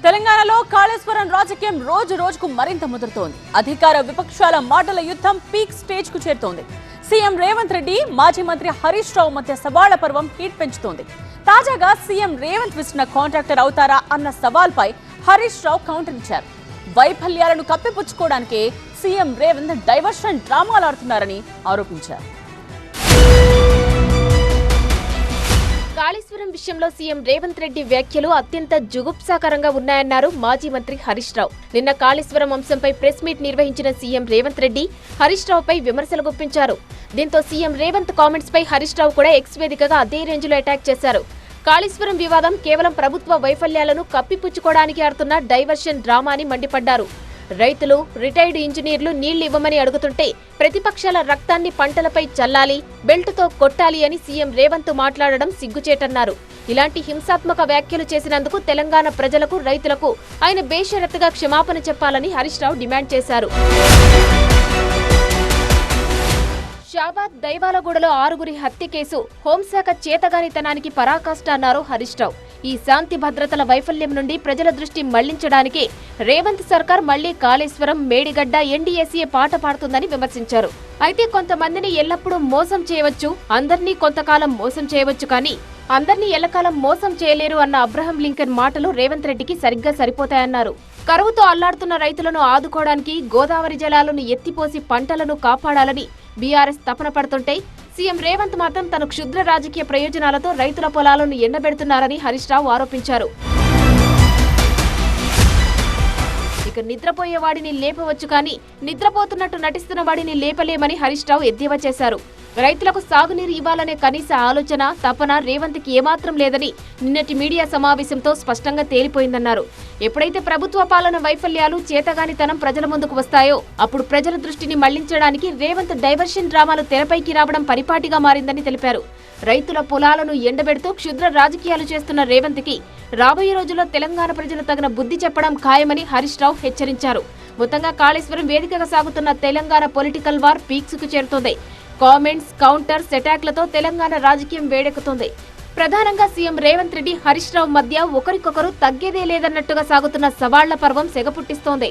తెలంగాణలో కాళేశ్వరం రాజకీయం రోజు రోజుకు మరింత ముదురుతోంది. అధికార విపక్షాల మాటల యుద్ధం పీక్ స్టేజ్ కు చేరుతోంది. సీఎం రేవంత్ రెడ్డి, మాజీ మంత్రి హరీష్ రావు మధ్య సవాళ్ల పర్వం హీట్ పెంచుతోంది. తాజాగా సీఎం రేవంత్ విసిన కాంట్రాక్టర్ అవుతారా అన్న సవాల్పై హరీష్ రావు కౌంటర్ ఇచ్చారు. వైఫల్యాలను కప్పిపుచ్చుకోవడానికే సీఎం రేవంత్ డైవర్షన్ డ్రామాలాడుతున్నారని ఆరోపించారు. కాళేశ్వరం విషయంలో సీఎం రేవంత్ రెడ్డి వ్యాఖ్యలు అత్యంత జుగుప్సాకరంగా ఉన్నాయన్నారు మాజీ మంత్రి హరీష్ రావు. నిన్న కాళేశ్వరం అంశంపై ప్రెస్ మీట్ నిర్వహించిన సీఎం రేవంత్ రెడ్డి హరీష్ రావుపై విమర్శలు గుప్పించారు. దీంతో సీఎం రేవంత్ కామెంట్స్ పై హరీష్ రావు కూడా ఎక్స్ వేదికగా అదే రేంజ్లో అటాక్ చేశారు. కాళేశ్వరం వివాదం కేవలం ప్రభుత్వ వైఫల్యాలను కప్పిపుచ్చుకోవడానికి ఆడుతున్న డైవర్షన్ డ్రామా అని మండిపడ్డారు. రైతులు, రిటైర్డ్ ఇంజనీర్లు నీళ్లు ఇవ్వమని అడుగుతుంటే ప్రతిపక్షాల రక్తాన్ని పంటలపై చల్లాలి, బెల్టుతో కొట్టాలి అని సీఎం రేవంత్ మాట్లాడడం సిగ్గుచేటన్నారు. ఇలాంటి హింసాత్మక వ్యాఖ్యలు చేసినందుకు తెలంగాణ ప్రజలకు, రైతులకు ఆయన బేషరతుగా క్షమాపణ చెప్పాలని హరీష్ రావు డిమాండ్ చేశారు. షాబాద్ దైవాలగూడలో 6గురి హత్య కేసు హోంశాఖ చేతగానితనానికి పరాకాష్ట అన్నారు హరీష్ రావు. ఈ శాంతి భద్రతల వైఫల్యం నుండి ప్రజల దృష్టి మళ్లించడానికి రేవంత్ సర్కార్ మళ్లీ కాళేశ్వరం, మేడిగడ్డ, ఎన్డీఎస్ఏ పాట పాడుతుందని విమర్శించారు. అయితే కొంతమందిని ఎల్లప్పుడూ మోసం చేయవచ్చు, అందర్నీ కొంతకాలం మోసం చేయవచ్చు, కానీ అందర్నీ ఎల్లకాలం మోసం చేయలేరు అన్న అబ్రహం లింకన్ మాటలు రేవంత్ రెడ్డికి సరిగ్గా సరిపోతాయన్నారు. కరువుతో అల్లాడుతున్న రైతులను ఆదుకోవడానికి గోదావరి జలాలను ఎత్తిపోసి పంటలను కాపాడాలని బీఆర్ఎస్ తపన పడుతుంటే సీఎం రేవంత్ మాత్రం తన క్షుద్ర రాజకీయ ప్రయోజనాలతో రైతుల పొలాలను ఎండబెడుతున్నారని హరీష్ రావు ఆరోపించారు. ఇక నిద్రపోయే వాడిని లేపవచ్చు, కానీ నిద్రపోతున్నట్టు నటిస్తున్న వాడిని లేపలేమని హరీష్ రావు ఎద్దేవా చేశారు. రైతులకు సాగునీరు ఇవ్వాలనే కనీస ఆలోచన, తపన రేవంత్కి ఏమాత్రం లేదని నిన్నటి మీడియా సమావేశంతో స్పష్టంగా తేలిపోయిందన్నారు. ఎప్పుడైతే ప్రభుత్వ పాలన వైఫల్యాలు, చేతగానితనం ప్రజల ముందుకు వస్తాయో అప్పుడు ప్రజల దృష్టిని మళ్లించడానికి రేవంత్ డైవర్షన్ డ్రామాలు తెరపైకి రావడం పరిపాటిగా మారిందని తెలిపారు. రైతుల పొలాలను ఎండబెడుతూ క్షుద్ర రాజకీయాలు చేస్తున్న రేవంత్కి రాబోయే రోజుల్లో తెలంగాణ ప్రజలు తగిన బుద్ధి చెప్పడం ఖాయమని హరీష్ రావు హెచ్చరించారు. మొత్తంగా కాళేశ్వరం వేదికగా సాగుతున్న తెలంగాణ పొలిటికల్ వార్ పీక్స్ కు చేరుతోంది. కామెంట్స్, కౌంటర్స్, అటాక్లతో తెలంగాణ రాజకీయం వేడెక్కుతోంది. ప్రధానంగా సీఎం రేవంత్ రెడ్డి, హరీష్ రావు మధ్య ఒకరికొకరు తగ్గేదే లేదన్నట్టుగా సాగుతున్న సవాళ్ల పర్వం సెగపుట్టిస్తోంది.